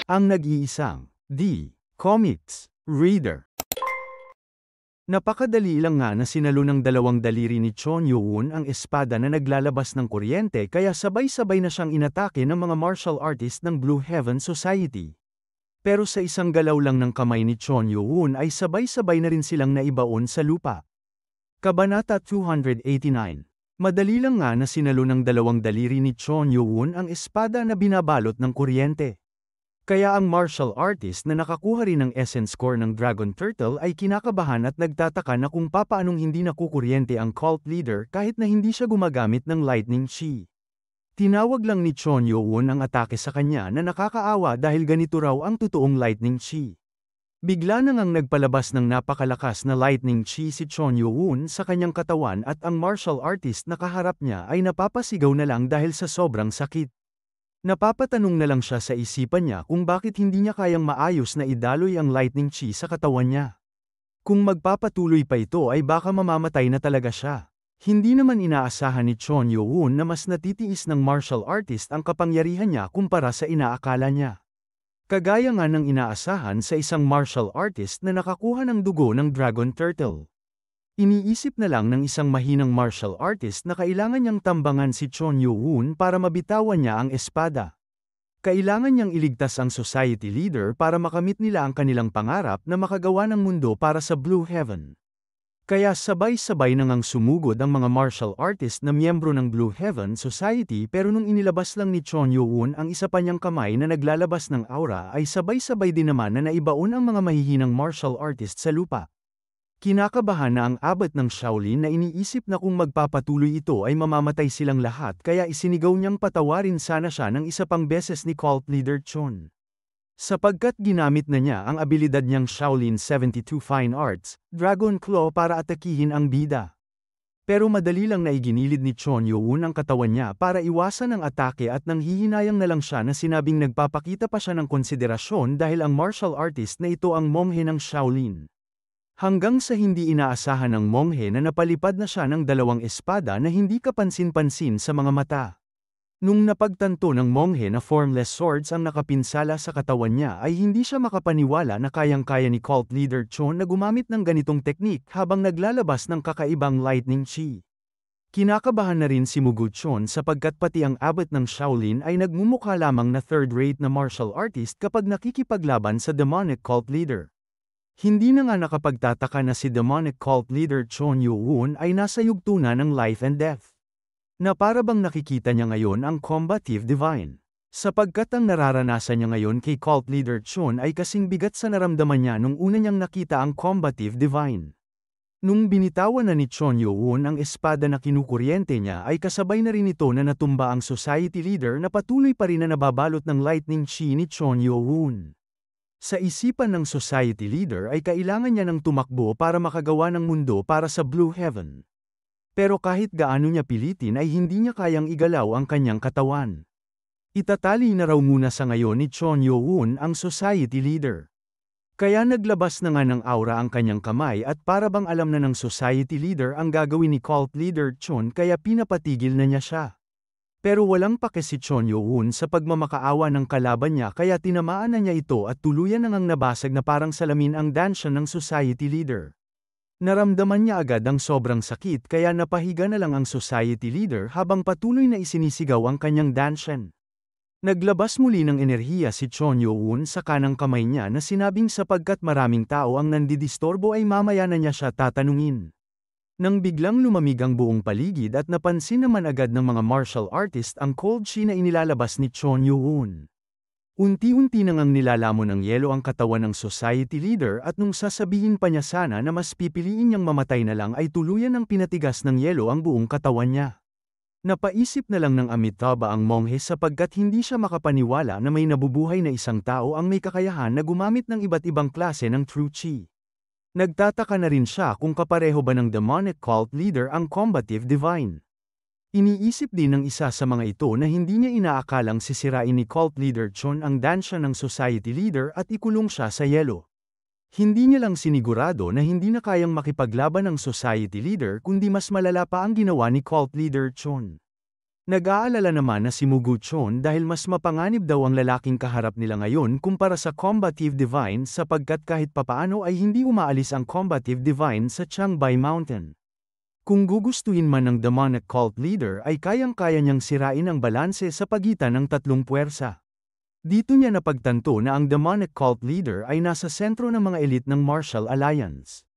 Ang nag-iisang Comics Reader. Napakadali lang nga na sinalo ng dalawang daliri ni Chon Yo-hoon ang espada na naglalabas ng kuryente kaya sabay-sabay na siyang inatake ng mga martial artist ng Blue Heaven Society. Pero sa isang galaw lang ng kamay ni Chon Yo-hoon ay sabay-sabay na rin silang naibaon sa lupa. Kabanata 289. Madali lang nga na sinalo ng dalawang daliri ni Chon Yo-hoon ang espada na binabalot ng kuryente. Kaya ang martial artist na nakakuha rin ng essence core ng Dragon Turtle ay kinakabahan at nagtataka na kung papaanong hindi nakukuryente ang cult leader kahit na hindi siya gumagamit ng lightning chi. Tinawag lang ni Chon Yo-hoon ang atake sa kanya na nakakaawa dahil ganito raw ang totoong lightning chi. Bigla na ngang nagpalabas ng napakalakas na lightning chi si Chon Yo-hoon sa kanyang katawan at ang martial artist na kaharap niya ay napapasigaw na lang dahil sa sobrang sakit. Napapatanong na lang siya sa isipan niya kung bakit hindi niya kayang maayos na idaloy ang lightning chi sa katawan niya. Kung magpapatuloy pa ito ay baka mamamatay na talaga siya. Hindi naman inaasahan ni Chon Yo-hoon na mas natitiis ng martial artist ang kapangyarihan niya kumpara sa inaakala niya. Kagaya nga ng inaasahan sa isang martial artist na nakakuha ng dugo ng Dragon Turtle. Iniisip na lang ng isang mahinang martial artist na kailangan niyang tambangan si Chon Yo-hoon para mabitawan niya ang espada. Kailangan niyang iligtas ang society leader para makamit nila ang kanilang pangarap na makagawa ng mundo para sa Blue Heaven. Kaya sabay-sabay na ngang sumugod ang mga martial artist na miyembro ng Blue Heaven Society pero nung inilabas lang ni Chon Yo-hoon ang isa pa niyang kamay na naglalabas ng aura ay sabay-sabay din naman na naibaon ang mga mahihinang martial artist sa lupa. Kinakabahan na ang abat ng Shaolin na iniisip na kung magpapatuloy ito ay mamamatay silang lahat kaya isinigaw niyang patawarin sana siya ng isa pang beses ni cult leader Chon. Sapagkat ginamit na niya ang abilidad niyang Shaolin 72 Fine Arts, Dragon Claw para atakihin ang bida. Pero madali lang na iginilid ni Chon Yo-hoon ang katawan niya para iwasan ang atake at nanghihinayang na lang siya na sinabing nagpapakita pa siya ng konsiderasyon dahil ang martial artist na ito ang monghe ng Shaolin. Hanggang sa hindi inaasahan ng monghe na napalipad na siya ng dalawang espada na hindi kapansin-pansin sa mga mata. Nung napagtanto ng monghe na formless swords ang nakapinsala sa katawan niya ay hindi siya makapaniwala na kayang-kaya ni cult leader Chon na gumamit ng ganitong teknik habang naglalabas ng kakaibang lightning chi. Kinakabahan na rin si Mugu Chon sapagkat pati ang abot ng Shaolin ay nagmumukha lamang na third-rate na martial artist kapag nakikipaglaban sa demonic cult leader. Hindi na nga nakapagtataka na si demonic cult leader Chon Yo-hoon ay nasa yugto na ng life and death. Na para bang nakikita niya ngayon ang combative divine. Sapagkat ang nararanasan niya ngayon kay cult leader Chon ay kasing bigat sa naramdaman niya nung una niyang nakita ang combative divine. Nung binitawan na ni Chon Yo-hoon ang espada na kinukuryente niya ay kasabay na rin ito na natumba ang society leader na patuloy pa rin na nababalot ng lightning chi ni Chon Yo-hoon. Sa isipan ng society leader ay kailangan niya ng tumakbo para makagawa ng mundo para sa Blue Heaven. Pero kahit gaano niya pilitin ay hindi niya kayang igalaw ang kanyang katawan. Itatali na raw muna sa ngayon ni Chon Yo-hoon ang society leader. Kaya naglabas na nga ng aura ang kanyang kamay at para bang alam na ng society leader ang gagawin ni cult leader Chon kaya pinapatigil na niya siya. Pero walang pake si Chon Yo-hoon sa pagmamakaawa ng kalaban niya kaya tinamaan na niya ito at tuluyan na ngang nabasag na parang salamin ang dansyan ng society leader. Naramdaman niya agad ang sobrang sakit kaya napahiga na lang ang society leader habang patuloy na isinisigaw ang kanyang dansyan. Naglabas muli ng enerhiya si Chon Yo-hoon sa kanang kamay niya na sinabing sapagkat maraming tao ang nandidistorbo ay mamaya na niya siya tatanungin. Nang biglang lumamig ang buong paligid at napansin naman agad ng mga martial artist ang cold chi na inilalabas ni Chon Yo-hoon. Unti-unti na ngang nilalamon ng yelo ang katawan ng society leader at nung sasabihin pa niya sana na mas pipiliin niyang mamatay na lang ay tuluyan ng pinatigas ng yelo ang buong katawan niya. Napaisip na lang ng Amitabha ang monghe sapagkat hindi siya makapaniwala na may nabubuhay na isang tao ang may kakayahan na gumamit ng iba't ibang klase ng true chi. Nagtataka na rin siya kung kapareho ba ng demonic cult leader ang combative divine. Iniisip din ng isa sa mga ito na hindi niya inaakalang sisirain ni cult leader Chon ang dansya ng society leader at ikulong siya sa yelo. Hindi niya lang sinigurado na hindi na kayang makipaglaban ng society leader kundi mas malala pa ang ginawa ni cult leader Chon. Nag-aalala naman na si Muguchon dahil mas mapanganib daw ang lalaking kaharap nila ngayon kumpara sa Combative Divine sapagkat kahit papaano ay hindi umaalis ang Combative Divine sa Changbei Mountain. Kung gugustuhin man ng demonic cult leader ay kayang-kaya niyang sirain ang balanse sa pagitan ng tatlong puwersa. Dito niya napagtanto na ang demonic cult leader ay nasa sentro ng mga elite ng Martial Alliance.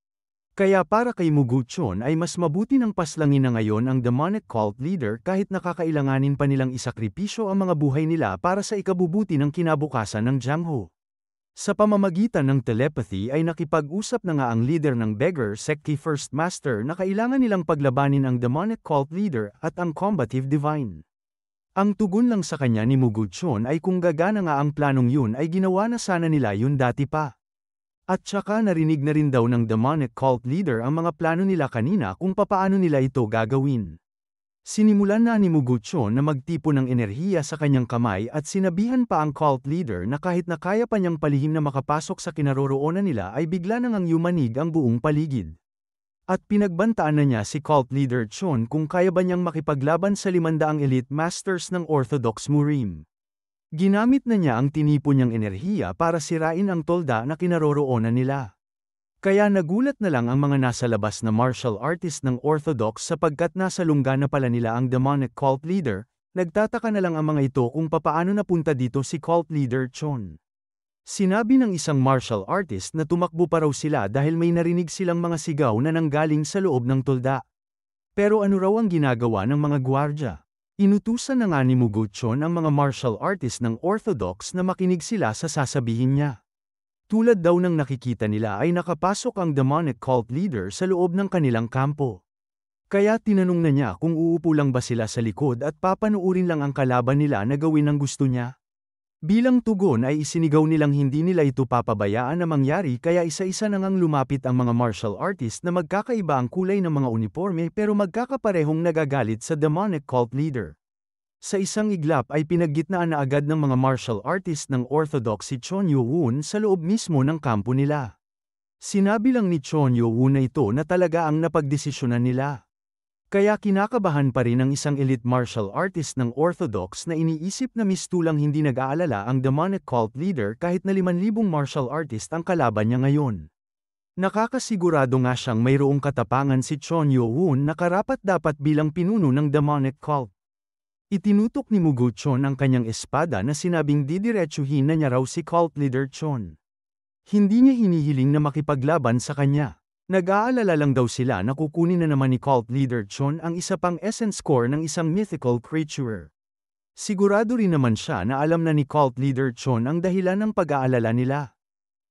Kaya para kay Muguchon ay mas mabuti ng paslangin na ngayon ang demonic cult leader kahit nakakailanganin pa nilang isakripisyo ang mga buhay nila para sa ikabubuti ng kinabukasan ng Jianghu. Sa pamamagitan ng telepathy ay nakipag-usap na nga ang leader ng Beggar Sekti First Master na kailangan nilang paglabanin ang demonic cult leader at ang combative divine. Ang tugon lang sa kanya ni Muguchon ay kung gagana nga ang planong yun ay ginawa na sana nila yun dati pa. At saka narinig na rin daw ng demonic cult leader ang mga plano nila kanina kung papaano nila ito gagawin. Sinimulan na ni Muguchon na magtipon ng enerhiya sa kanyang kamay at sinabihan pa ang cult leader na kahit na kaya pa niyang palihim na makapasok sa kinaroroonan nila ay bigla nang yumanig ang buong paligid. At pinagbantaan na niya si cult leader Chon kung kaya ba niyang makipaglaban sa 500 elite masters ng Orthodox Murim. Ginamit na niya ang tinipon niyang enerhiya para sirain ang tolda na kinaroroonan nila. Kaya nagulat na lang ang mga nasa labas na martial artist ng Orthodox sapagkat nasa lungga na pala nila ang demonic cult leader, nagtataka na lang ang mga ito kung papaano napunta dito si cult leader Chon. Sinabi ng isang martial artist na tumakbo pa raw sila dahil may narinig silang mga sigaw na nanggaling sa loob ng tolda. Pero ano raw ang ginagawa ng mga gwardya? Inutusan na nga ni Muguchon ang mga martial artist ng Orthodox na makinig sila sa sasabihin niya. Tulad daw ng nakikita nila ay nakapasok ang demonic cult leader sa loob ng kanilang kampo. Kaya tinanong na niya kung uupo lang ba sila sa likod at papanuurin lang ang kalaban nila na gawin ang gusto niya. Bilang tugon ay isinigaw nilang hindi nila ito papabayaan na mangyari kaya isa-isa na ngang lumapit ang mga martial artist na magkakaiba ang kulay ng mga uniforme pero magkakaparehong nagagalit sa demonic cult leader. Sa isang iglap ay pinaggitnaan na agad ng mga martial artist ng Orthodox si Chon Yo-woon sa loob mismo ng kampo nila. Sinabi lang ni Chon Yo-woon na ito na talaga ang napagdesisyonan nila. Kaya kinakabahan pa rin ang isang elite martial artist ng Orthodox na iniisip na mistulang hindi nag-aalala ang demonic cult leader kahit na 5,000 martial artist ang kalaban niya ngayon. Nakakasigurado nga siyang mayroong katapangan si Chon Yo-woon na karapat-dapat bilang pinuno ng demonic cult. Itinutok ni Muguchon ang kanyang espada na sinabing didiretsuhin na niya raw si cult leader Chon. Hindi niya hinihiling na makipaglaban sa kanya. Nag-aalala lang daw sila na kukunin na naman ni cult leader Chon ang isa pang essence core ng isang mythical creature. Sigurado rin naman siya na alam na ni cult leader Chon ang dahilan ng pag-aalala nila.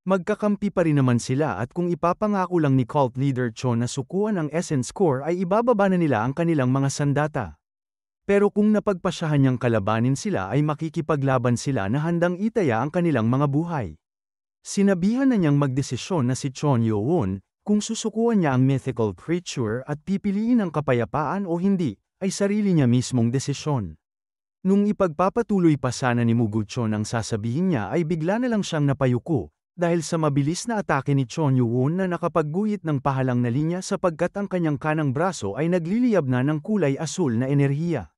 Magkakampi pa rin naman sila at kung ipapangako lang ni cult leader Chon na sukuan ang essence core ay ibababa na nila ang kanilang mga sandata. Pero kung napagpasyahan niyang kalabanin sila ay makikipaglaban sila na handang itaya ang kanilang mga buhay. Sinabihan na niyang magdesisyon na si Chon Yo-woon, kung susukuan niya ang mythical creature at pipiliin ang kapayapaan o hindi, ay sarili niya mismong desisyon. Nung ipagpapatuloy pa sana ni Muguchon ang sasabihin niya ay bigla na lang siyang napayuko, dahil sa mabilis na atake ni Chon Yo-woon na nakapagguhit ng pahalang na linya sapagkat ang kanyang kanang braso ay nagliliyab na ng kulay asul na enerhiya.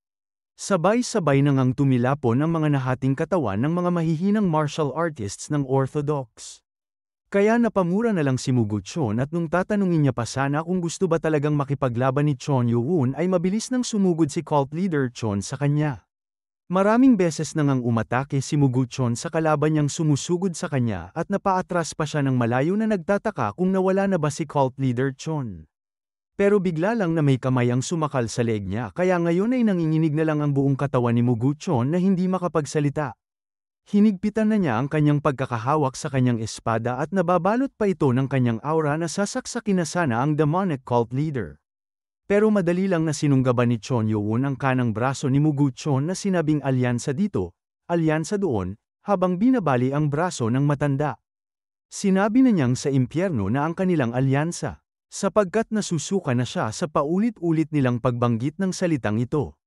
Sabay-sabay na ngang tumilapon ang mga nahating katawan ng mga mahihinang martial artists ng Orthodox. Kaya napamura na lang si Muguchon at nung tatanungin niya pa sana kung gusto ba talagang makipaglaban ni Chon Yo-woon ay mabilis nang sumugod si cult leader Chon sa kanya. Maraming beses na ngang umatake si Muguchon sa kalaban niyang sumusugod sa kanya at napaatras pa siya ng malayo na nagtataka kung nawala na ba si cult leader Chon. Pero bigla lang na may kamay ang sumakal sa leg niya kaya ngayon ay nanginginig na lang ang buong katawan ni Muguchon na hindi makapagsalita. Hinigpitan na niya ang kanyang pagkakahawak sa kanyang espada at nababalot pa ito ng kanyang aura na sasaksakin na sana ang demonic cult leader. Pero madali lang na sinunggaban ni Chon Yo-woon ang kanang braso ni Muguchon na sinabing alyansa dito, alyansa doon, habang binabali ang braso ng matanda. Sinabi na niyang sa impyerno na ang kanilang alyansa, sapagkat nasusuka na siya sa paulit-ulit nilang pagbanggit ng salitang ito.